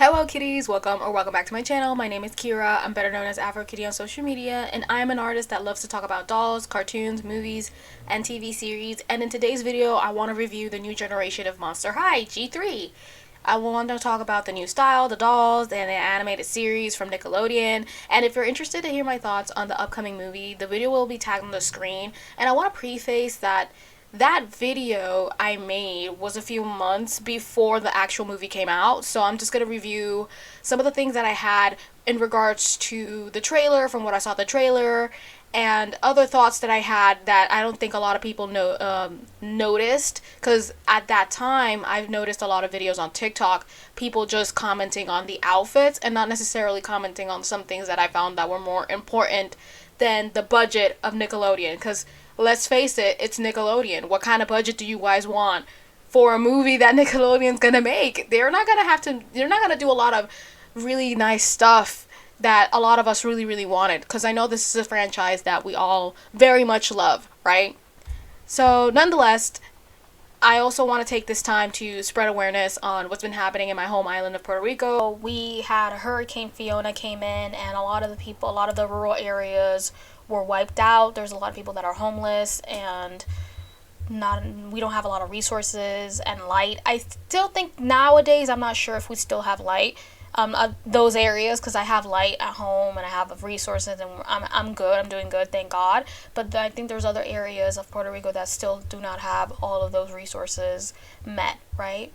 Hello kitties, welcome back to my channel. My name is Kira. I'm better known as Afro Kitty on social media, and I'm an artist that loves to talk about dolls, cartoons, movies, and TV series. And in today's video, I want to review the new generation of Monster High, G3. I want to talk about the new style, the dolls, and the animated series from Nickelodeon. And if you're interested to hear my thoughts on the upcoming movie, the video will be tagged on the screen. And I want to preface that video I made was a few months before the actual movie came out, so I'm just going to review some of the things that I had in regards to the trailer, from what I saw the trailer, and other thoughts that I had that I don't think a lot of people noticed, because at that time I've noticed a lot of videos on TikTok, people just commenting on the outfits and not necessarily commenting on some things that I found that were more important than the budget of Nickelodeon, because let's face it, it's Nickelodeon. What kind of budget do you guys want for a movie that Nickelodeon's gonna make? They're not gonna do a lot of really nice stuff that a lot of us really wanted, because I know this is a franchise that we all very much love, right? So nonetheless, I also want to take this time to spread awareness on what's been happening in my home island of Puerto Rico. We had Hurricane Fiona came in, and a lot of the rural areas were wiped out. There's a lot of people that are homeless, and we don't have a lot of resources and light. I still think nowadays, I'm not sure if we still have light, those areas, because I have light at home and I have resources, and I'm good. I'm doing good, thank God. But I think there's other areas of Puerto Rico that still do not have all of those resources met, right?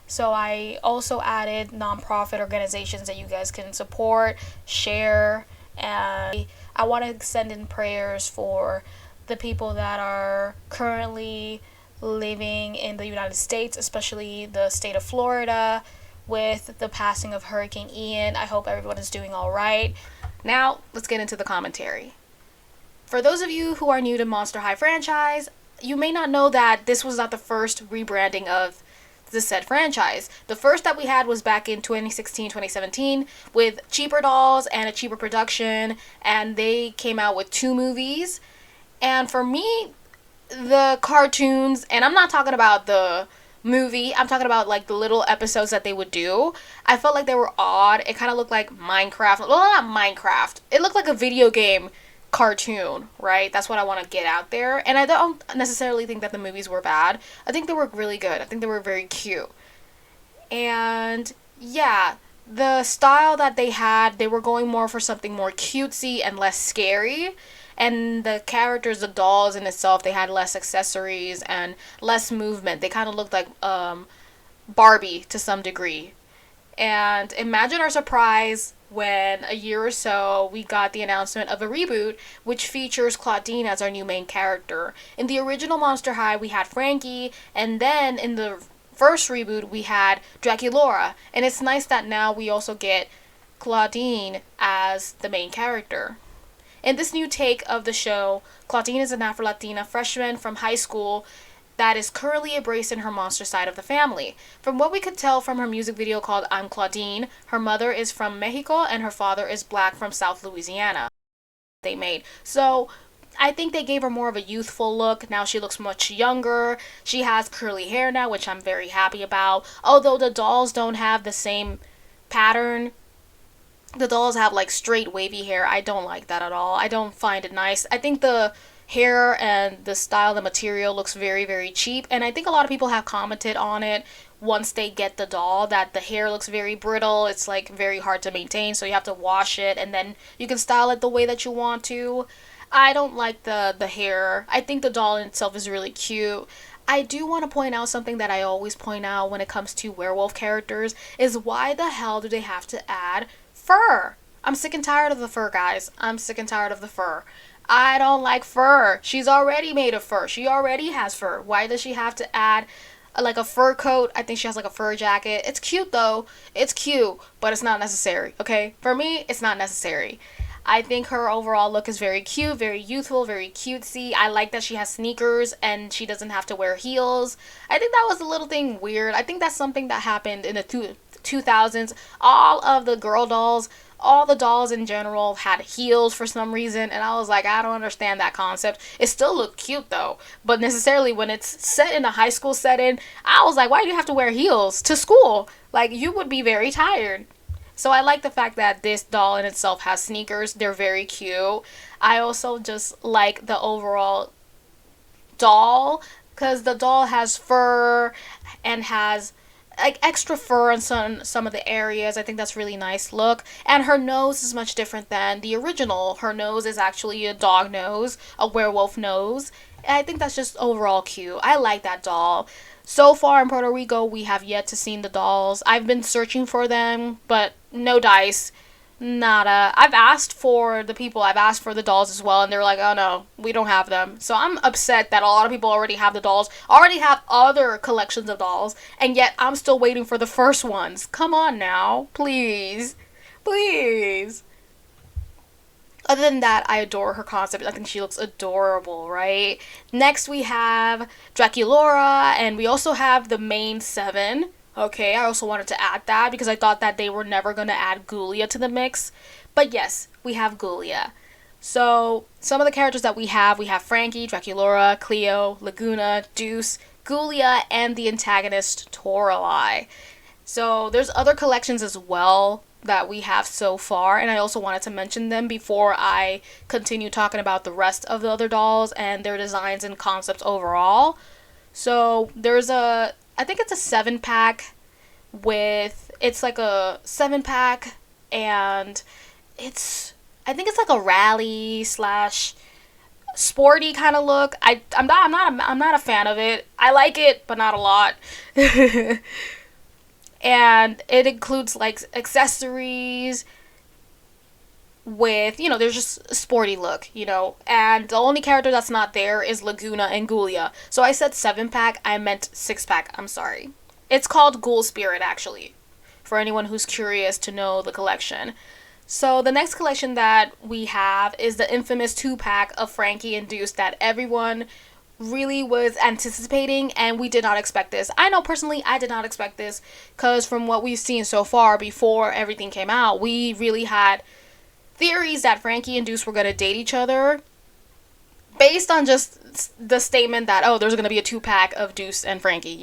So I also added nonprofit organizations that you guys can support, share, and I want to send in prayers for the people that are currently living in the United States, especially the state of Florida, with the passing of Hurricane Ian. I hope everyone is doing all right. Now, let's get into the commentary. For those of you who are new to Monster High franchise, you may not know that this was not the first rebranding of the said franchise. The first that we had was back in 2016-2017 with cheaper dolls and a cheaper production, and they came out with 2 movies. And for me, the cartoons, and I'm not talking about the movie, I'm talking about like the little episodes that they would do, I felt like they were odd. It kind of looked like Minecraft. Well, not Minecraft. It looked like a video game cartoon, right? That's what I want to get out there. And I don't necessarily think that the movies were bad. I think they were really good. I think they were very cute. And yeah, the style that they had, they were going more for something more cutesy and less scary. And the characters, the dolls in itself, they had less accessories and less movement. They kind of looked like Barbie to some degree. And imagine our surprise when a year or so we got the announcement of a reboot which features Clawdeen as our new main character. In the original Monster High, we had Frankie, and then in the first reboot we had Draculaura. And it's nice that now we also get Clawdeen as the main character. In this new take of the show, Clawdeen is an Afro-Latina freshman from high school that is currently embracing her monster side of the family. From what we could tell from her music video called I'm Clawdeen, her mother is from Mexico and her father is black from South Louisiana. They made. So I think they gave her more of a youthful look. Now she looks much younger. She has curly hair now, which I'm very happy about. Although the dolls don't have the same pattern. The dolls have like straight wavy hair. I don't like that at all. I don't find it nice. I think the hair and the style, the material looks very cheap, and I think a lot of people have commented on it once they get the doll that the hair looks very brittle. It's like very hard to maintain, so you have to wash it and then you can style it the way that you want to. I don't like the hair. I think the doll in itself is really cute. I do want to point out something that I always point out when it comes to werewolf characters, is why the hell do they have to add fur? I'm sick and tired of the fur, guys. I'm sick and tired of the fur. I don't like fur. She's already made of fur. She already has fur. Why does she have to add like a fur coat? I think she has like a fur jacket. It's cute though. It's cute, but it's not necessary, okay? For me, it's not necessary. I think her overall look is very cute, very youthful, very cutesy. I like that she has sneakers and she doesn't have to wear heels. I think that was a little thing weird. I think that's something that happened in the 2000s. All of the girl dolls all the dolls in general had heels for some reason, and I was like, I don't understand that concept. It still looked cute though, but necessarily when it's set in a high school setting, I was like, why do you have to wear heels to school? Like, you would be very tired. So I like the fact that this doll in itself has sneakers. They're very cute. I also just like the overall doll, because the doll has fur and has like extra fur in some of the areas. I think that's really nice look. And her nose is much different than the original. Her nose is actually a dog nose, a werewolf nose. And I think that's just overall cute. I like that doll. So far in Puerto Rico, we have yet to see the dolls. I've been searching for them, but no dice. Nada. I've asked for the dolls as well, and they're like, oh no, we don't have them. So I'm upset that a lot of people already have the dolls, already have other collections of dolls, and yet I'm still waiting for the first ones. Come on now. Please. Please. Other than that, I adore her concept. I think she looks adorable, right? Next, we have Draculaura, and we also have the main 7. Okay, I also wanted to add that because I thought that they were never going to add Ghoulia to the mix. But yes, we have Ghoulia. So, some of the characters that we have Frankie, Draculaura, Cleo, Laguna, Deuce, Ghoulia, and the antagonist Toralei. So, there's other collections as well that we have so far, and I also wanted to mention them before I continue talking about the rest of the other dolls and their designs and concepts overall. So, I think it's a 7-pack it's like a 7-pack, and I think it's like a rally / sporty kind of look. I'm not a fan of it. I like it, but not a lot. And it includes like accessories with, there's just a sporty look, and the only character that's not there is Laguna and Ghoulia. So I said 7-pack, I meant 6-pack, I'm sorry. It's called Ghoul Spirit, actually, for anyone who's curious to know the collection. So the next collection that we have is the infamous 2-pack of Frankie and Deuce that everyone really was anticipating, and we did not expect this. I know personally I did not expect this, because from what we've seen so far before everything came out, we really had theories that Frankie and Deuce were going to date each other based on just the statement that, oh, there's going to be a 2-pack of Deuce and Frankie,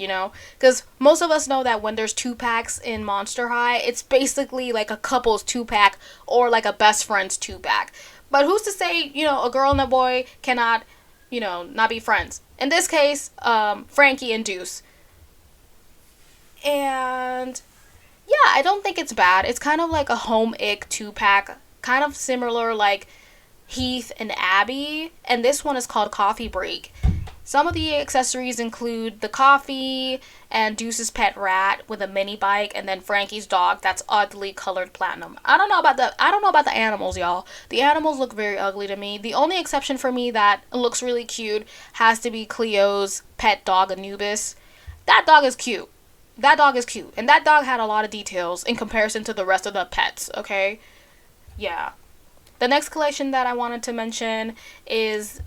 because most of us know that when there's 2-packs in Monster High, it's basically like a couple's 2-pack or like a best friend's 2-pack. But who's to say, a girl and a boy cannot, not be friends? In this case, Frankie and Deuce. And yeah, I don't think it's bad. It's kind of like a home ick 2-pack, kind of similar like Heath and Abby, and this one is called Coffee Break. Some of the accessories include the coffee and Deuce's pet rat with a mini bike, and then Frankie's dog that's oddly colored platinum. I don't know about the animals, y'all. The animals look very ugly to me. The only exception for me that looks really cute has to be Cleo's pet dog Anubis. That dog is cute. And that dog had a lot of details in comparison to the rest of the pets, okay? Yeah. The next collection that I wanted to mention is,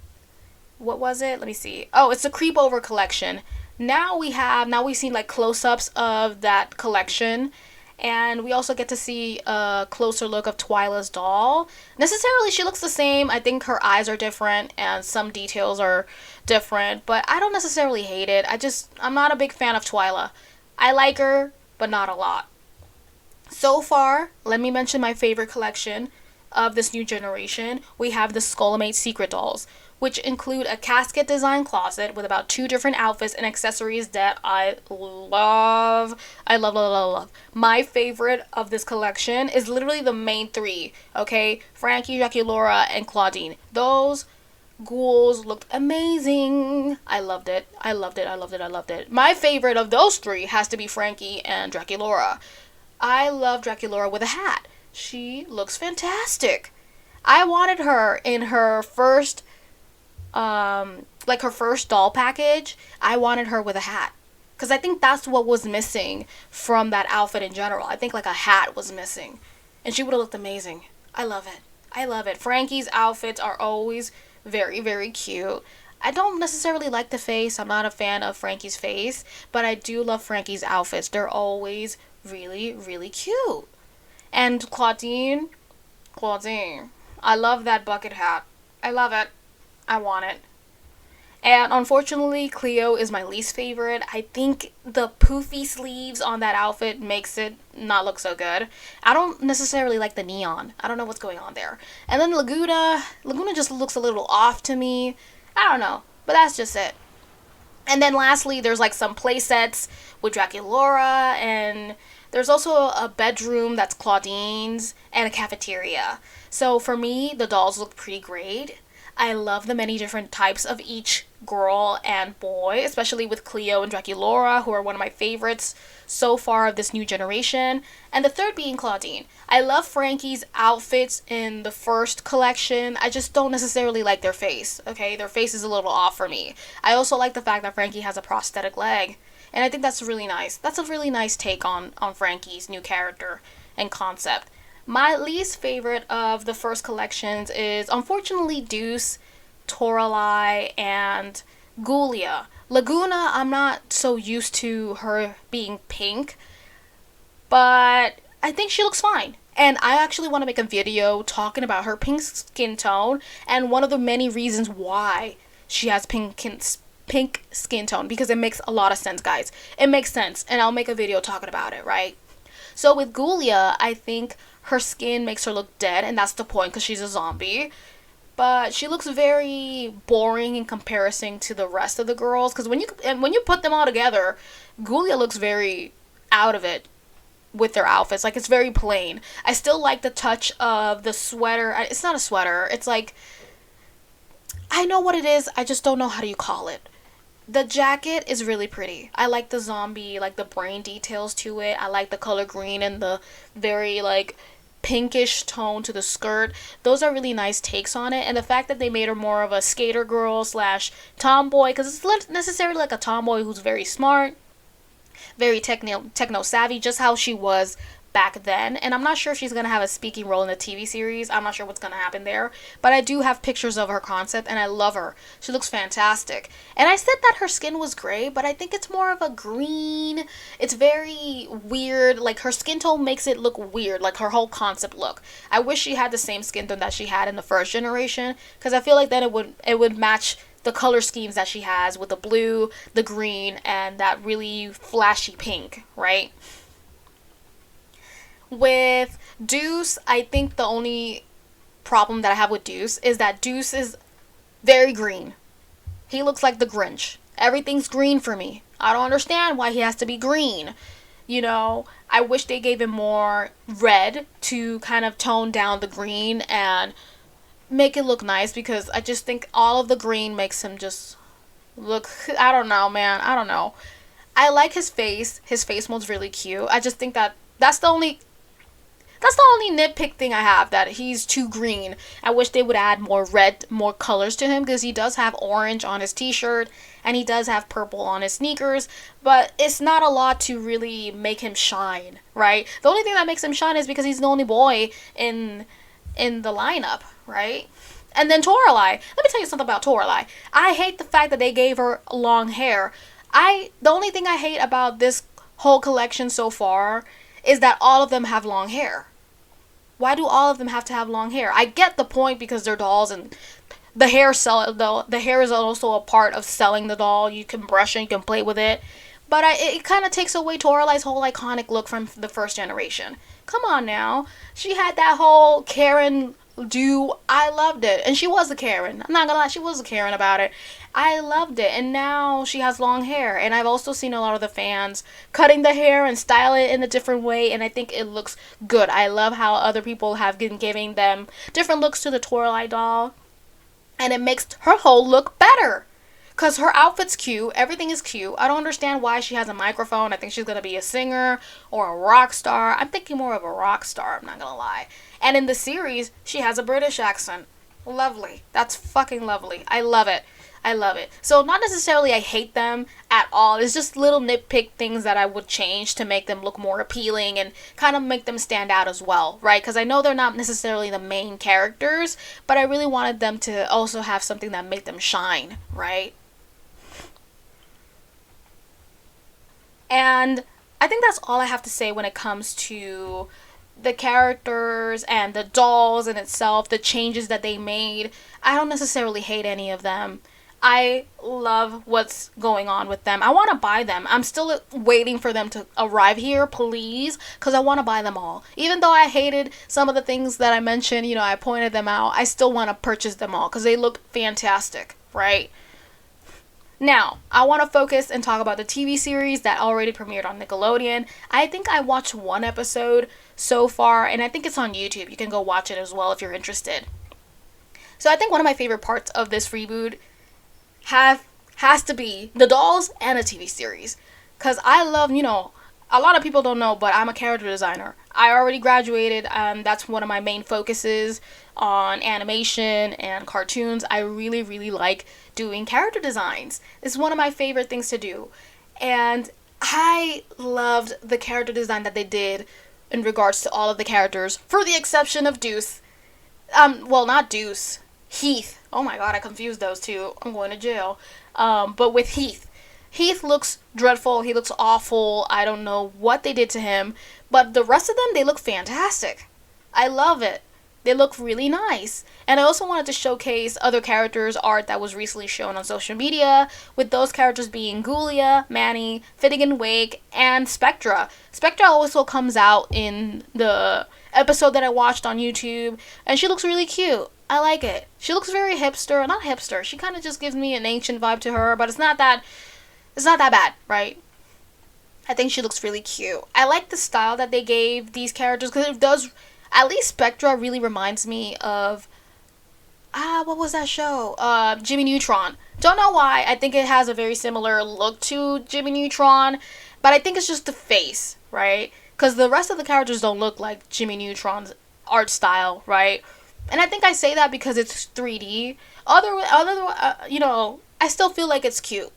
what was it? Let me see. Oh, it's the Creep Over collection. Now we've seen like close-ups of that collection, and we also get to see a closer look of Twyla's doll. Necessarily, she looks the same. I think her eyes are different and some details are different, but I don't necessarily hate it. I'm not a big fan of Twyla. I like her, but not a lot. So far, let me mention my favorite collection of this new generation. We have the Skullmate Secret Dolls, which include a casket design closet with about 2 different outfits and accessories that I love. I love. My favorite of this collection is literally the main 3, okay? Frankie, Draculaura, and Clawdeen. Those ghouls looked amazing. I loved it. My favorite of those 3 has to be Frankie and Draculaura. I love Draculaura with a hat. She looks fantastic. I wanted her in her first, her first doll package. I wanted her with a hat, because I think that's what was missing from that outfit in general. I think like a hat was missing, and she would have looked amazing. I love it. Frankie's outfits are always very, very cute. I don't necessarily like the face. I'm not a fan of Frankie's face, but I do love Frankie's outfits. They're always really, really cute. And Clawdeen, Clawdeen. I love that bucket hat. I love it. I want it. And unfortunately, Cleo is my least favorite. I think the poofy sleeves on that outfit makes it not look so good. I don't necessarily like the neon. I don't know what's going on there. And then Laguna just looks a little off to me. I don't know, but that's just it. And then lastly, there's like some play sets with Draculaura, and there's also a bedroom that's Clawdeen's, and a cafeteria. So for me, the dolls look pretty great. I love the many different types of each girl and boy, especially with Cleo and Draculaura, who are one of my favorites so far of this new generation. And the third being Clawdeen. I love Frankie's outfits in the first collection. I just don't necessarily like their face, okay? Their face is a little off for me. I also like the fact that Frankie has a prosthetic leg. And I think that's really nice. That's a really nice take on Frankie's new character and concept. My least favorite of the first collections is unfortunately Deuce, Toralei, and Gulia. Laguna, I'm not so used to her being pink, but I think she looks fine. And I actually want to make a video talking about her pink skin tone and one of the many reasons why she has pink skin tone, because it makes a lot of sense, guys. It makes sense, and I'll make a video talking about it, right? So with Gulia, I think her skin makes her look dead, and that's the point because she's a zombie. But she looks very boring in comparison to the rest of the girls, because when you put them all together, Gulia looks very out of it with their outfits. Like, it's very plain. I still like the touch of the sweater. It's not a sweater. It's like, I know what it is. I just don't know how do you call it. The jacket is really pretty. I like the zombie, like the brain details to it. I like the color green and the very like pinkish tone to the skirt. Those are really nice takes on it. And the fact that they made her more of a skater girl slash tomboy, because it's not necessarily like a tomboy who's very smart, very techno savvy, just how she was back then. And I'm not sure if she's gonna have a speaking role in the TV series. I'm not sure what's gonna happen there, but I do have pictures of her concept and I love her. She looks fantastic. And I said that her skin was gray, but I think it's more of a green. It's very weird. Like, her skin tone makes it look weird, like her whole concept look. I wish she had the same skin tone that she had in the first generation, because I feel like then it would match the color schemes that she has with the blue, the green, and that really flashy pink, right? With Deuce, I think the only problem that I have with Deuce is that Deuce is very green. He looks like the Grinch. Everything's green for me. I don't understand why he has to be green. You know, I wish they gave him more red to kind of tone down the green and make it look nice, because I just think all of the green makes him just look, I don't know, man. I don't know. I like his face. His face mold's really cute. I just think that that's the only nitpick thing I have, that he's too green. I wish they would add more red, more colors to him, because he does have orange on his t-shirt and he does have purple on his sneakers, but it's not a lot to really make him shine, right? The only thing that makes him shine is because he's the only boy in the lineup, right? And then Toralei. Let me tell you something about Toralei. I hate the fact that they gave her long hair. The only thing I hate about this whole collection so far is that all of them have long hair. Why do all of them have to have long hair? I get the point because they're dolls and the hair is also a part of selling the doll. You can brush it, you can play with it. But it kind of takes away Toralei's whole iconic look from the first generation. Come on now. She had that whole Karen do. I loved it. And she was a Karen. I'm not gonna lie, she was a Karen about it. I loved it. And now she has long hair. And I've also seen a lot of the fans cutting the hair and style it in a different way. And I think it looks good. I love how other people have been giving them different looks to the Toralei doll. And it makes her whole look better. Because her outfit's cute. Everything is cute. I don't understand why she has a microphone. I think she's going to be a singer or a rock star. I'm thinking more of a rock star, I'm not going to lie. And in the series, she has a British accent. Lovely. That's fucking lovely. I love it. I love it. So not necessarily I hate them at all. It's just little nitpick things that I would change to make them look more appealing and kind of make them stand out as well, right? Because I know they're not necessarily the main characters, but I really wanted them to also have something that made them shine, right? And I think that's all I have to say when it comes to the characters and the dolls in itself, the changes that they made, I don't necessarily hate any of them. I love what's going on with them. I want to buy them. I'm still waiting for them to arrive here, please, because I want to buy them all. Even though I hated some of the things that I mentioned, I pointed them out, I still want to purchase them all because they look fantastic, right? Now, I want to focus and talk about the TV series that already premiered on Nickelodeon. I think I watched one episode so far, and I think it's on YouTube. You can go watch it as well if you're interested. So I think one of my favorite parts of this reboot has to be the dolls and a TV series. Because I love, a lot of people don't know, but I'm a character designer. I already graduated, and that's one of my main focuses on animation and cartoons. I really, really like doing character designs. It's one of my favorite things to do. And I loved the character design that they did in regards to all of the characters, for the exception of Deuce. Well, not Deuce. Heath. Oh my god, I confused those two. I'm going to jail. But with Heath. Heath looks dreadful. He looks awful. I don't know what they did to him. But the rest of them, they look fantastic. I love it. They look really nice. And I also wanted to showcase other characters' art that was recently shown on social media, with those characters being Ghoulia, Manny, Finnegan Wake, and Spectra. Spectra also comes out in the episode that I watched on YouTube, and she looks really cute. I like it. She looks very hipster. Not hipster. She kind of just gives me an ancient vibe to her, but it's not that bad, right? I think she looks really cute. I like the style that they gave these characters, because it does, at least Spectra really reminds me of, what was that show? Jimmy Neutron. Don't know why. I think it has a very similar look to Jimmy Neutron, but I think it's just the face, right? Because the rest of the characters don't look like Jimmy Neutron's art style, right? And I think I say that because it's 3D. I still feel like it's cute.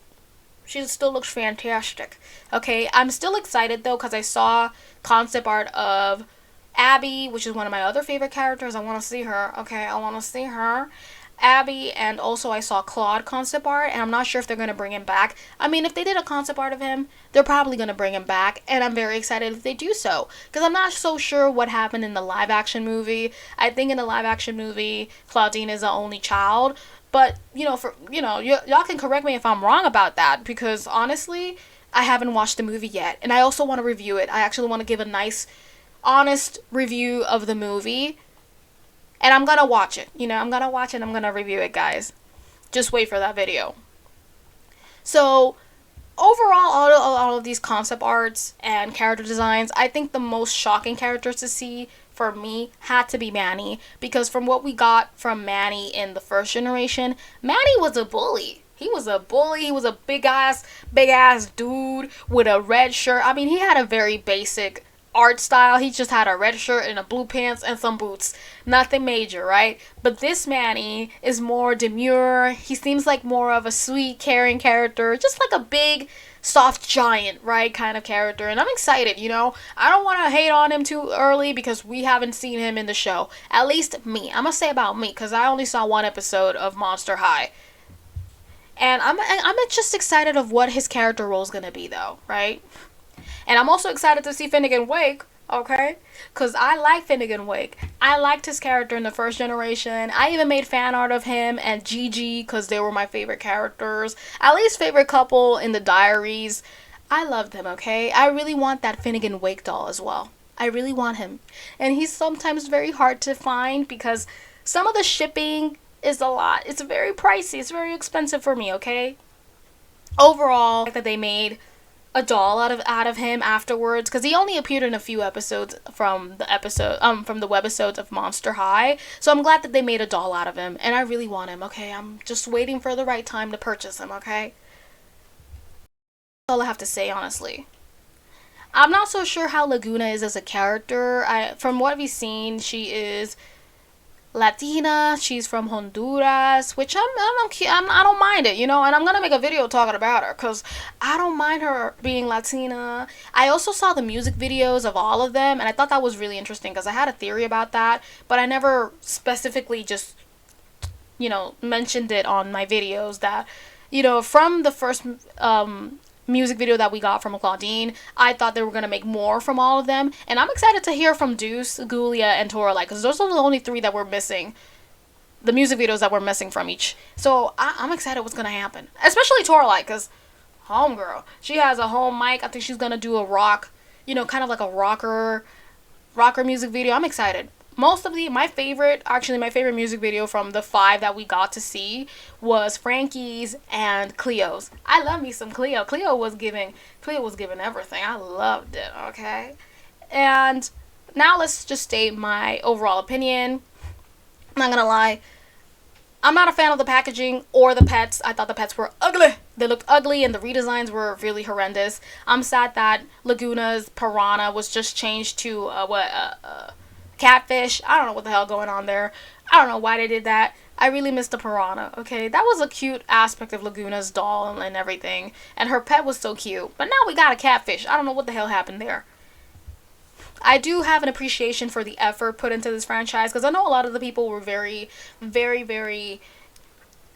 She still looks fantastic. Okay, I'm still excited though because I saw concept art of Abby, which is one of my other favorite characters. I want to see her. Okay, I want to see her. Abby, and also I saw Claude concept art, and I'm not sure if they're going to bring him back. I mean, if they did a concept art of him, they're probably going to bring him back, and I'm very excited if they do so, because I'm not so sure what happened in the live action movie. I think in the live action movie, Clawdeen is the only child, but, y'all can correct me if I'm wrong about that, because honestly, I haven't watched the movie yet, and I also want to review it. I actually want to give a nice, honest review of the movie. And I'm going to watch it. I'm going to watch it and I'm going to review it, guys. Just wait for that video. So, overall, all of these concept arts and character designs, I think the most shocking characters to see for me had to be Manny. Because from what we got from Manny in the first generation, Manny was a bully. He was a bully. He was a big ass dude with a red shirt. I mean, he had a very basic art style. He just had a red shirt and a blue pants and some boots. Nothing major, right? But this Manny is more demure. He seems like more of a sweet, caring character. Just like a big, soft giant, right, kind of character. And I'm excited, I don't want to hate on him too early because we haven't seen him in the show. At least me. I'm going to say about me because I only saw one episode of Monster High. And I'm just excited of what his character role is going to be, though, right? And I'm also excited to see Finnegan Wake, okay? Because I like Finnegan Wake. I liked his character in the first generation. I even made fan art of him and Gigi because they were my favorite characters. At least favorite couple in the diaries. I loved him, okay? I really want that Finnegan Wake doll as well. I really want him. And he's sometimes very hard to find because some of the shipping is a lot. It's very pricey. It's very expensive for me, okay? Overall, that they made a doll out of him afterwards, because he only appeared in a few episodes from the webisodes of Monster High. So I'm glad that they made a doll out of him, and I really want him. Okay, I'm just waiting for the right time to purchase him. Okay, that's all I have to say, honestly. I'm not so sure how Laguna is as a character. From what we've seen, she is Latina. She's from Honduras, which I don't mind it, and I'm gonna make a video talking about her because I don't mind her being Latina. I also saw the music videos of all of them, and I thought that was really interesting because I had a theory about that, but I never specifically just mentioned it on my videos that from the first music video that we got from Clawdeen. I thought they were going to make more from all of them. And I'm excited to hear from Deuce, Gulia, and Toralei, because those are the only 3 that we're missing. The music videos that we're missing from each. So I'm excited what's going to happen. Especially Toralei, because homegirl, she has a home mic. I think she's going to do a rock, kind of like a rocker music video. I'm excited. My favorite music video from the 5 that we got to see was Frankie's and Cleo's. I love me some Cleo. Cleo was giving everything. I loved it, okay? And now let's just state my overall opinion. I'm not gonna lie, I'm not a fan of the packaging or the pets. I thought the pets were ugly. They looked ugly and the redesigns were really horrendous. I'm sad that Laguna's piranha was just changed to catfish. I don't know what the hell going on there. I don't know why they did that. I really missed the piranha, okay? That was a cute aspect of Laguna's doll and everything. And her pet was so cute. But now we got a catfish. I don't know what the hell happened there. I do have an appreciation for the effort put into this franchise, because I know a lot of the people were very, very, very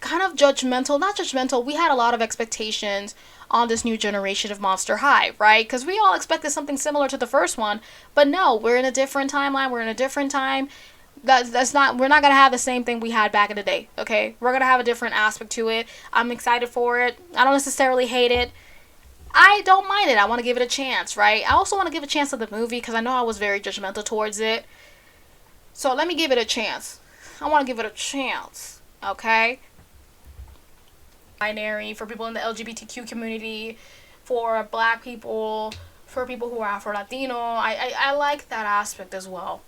kind of judgmental. Not judgmental. We had a lot of expectations on this new generation of Monster High, right? Because we all expected something similar to the first one, but no, we're in a different timeline. We're in a different time. We're not gonna have the same thing we had back in the day, okay? We're gonna have a different aspect to it. I'm excited for it. I don't necessarily hate it. I don't mind it. I want to give it a chance, right? I also want to give a chance to the movie, because I know I was very judgmental towards it. So let me give it a chance. I want to give it a chance, okay? Binary, for people in the LGBTQ community, for black people, for people who are Afro-Latino. I like that aspect as well.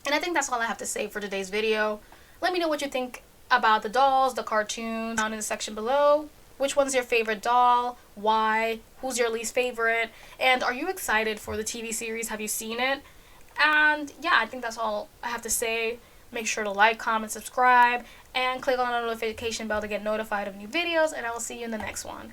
And I think that's all I have to say for today's video. Let me know what you think about the dolls, the cartoons, down in the section below. Which one's your favorite doll? Why? Who's your least favorite? And are you excited for the TV series? Have you seen it? And yeah, I think that's all I have to say. Make sure to like, comment, subscribe, and click on the notification bell to get notified of new videos. And I will see you in the next one.